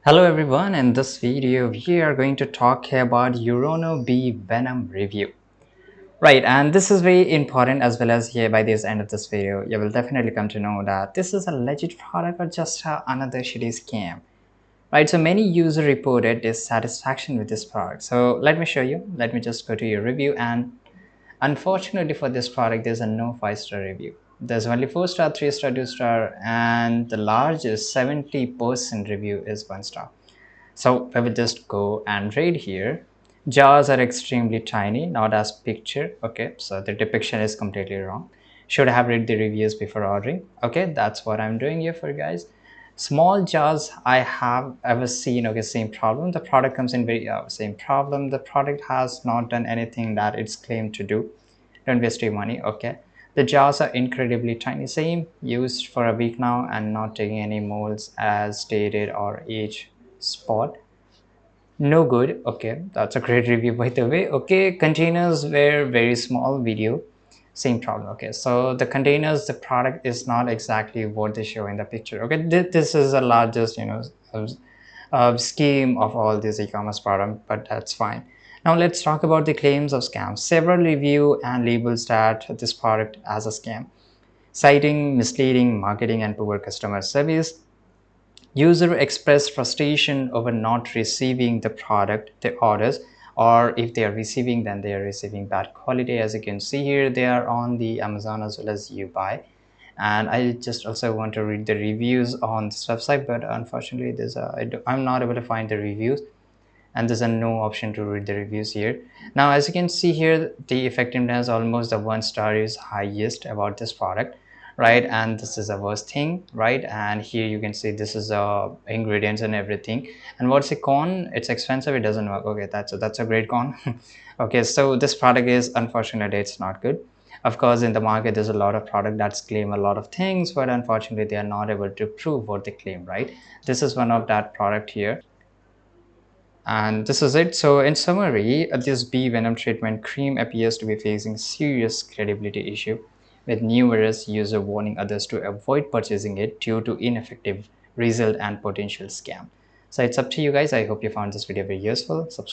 Hello everyone, in this video we are going to talk about Turonu B Venom review. Right, and this is very important as well as here by this end of this video you will definitely come to know that this is a legit product or just another shitty scam. Right, so many user reported dissatisfaction with this product. So let me show you. Let me just go to your review, and unfortunately for this product there's a no 5-star review. There's only 4-star, 3-star, 2-star, and the largest 70% review is 1 star. So I will just go and read here. Jars are extremely tiny, not as picture. Okay, so the depiction is completely wrong. Should have read the reviews before ordering. Okay, that's what I'm doing here for you guys. Small jars I have ever seen. Okay, same problem. The product comes in very same problem. The product has not done anything that it's claimed to do. Don't waste your money. Okay, the jars are incredibly tiny. Same, used for a week now and not taking any molds as stated or age spot. No good. Okay, that's a great review by the way. Okay, containers were very small. Video, same problem. Okay, so the containers, the product is not exactly what they show in the picture. Okay, this is the largest scheme of all these e-commerce product, but that's fine. Now let's talk about the claims of scams. Several review and labels that this product as a scam, citing misleading marketing and poor customer service. User express frustration over not receiving the product they orders, or if they are receiving, then they are receiving bad quality. As you can see here, they are on the Amazon as well as you buy. And I just also want to read the reviews on this website, but unfortunately I'm not able to find the reviews, and there's a no option to read the reviews here. Now as you can see here, the effectiveness, almost the 1 star is highest about this product, right? And this is the worst thing, right? And here you can see this is ingredients and everything. And what's a con? It's expensive, it doesn't work. Okay, that's a great con. Okay, so this product is, unfortunately, it's not good. Of course, in the market there's a lot of product that's claim a lot of things, but unfortunately they are not able to prove what they claim, right? This is one of that product here, and this is it. So in summary, this bee venom treatment cream appears to be facing serious credibility issue, with numerous users warning others to avoid purchasing it due to ineffective result and potential scam. So it's up to you guys. I hope you found this video very useful. Subscribe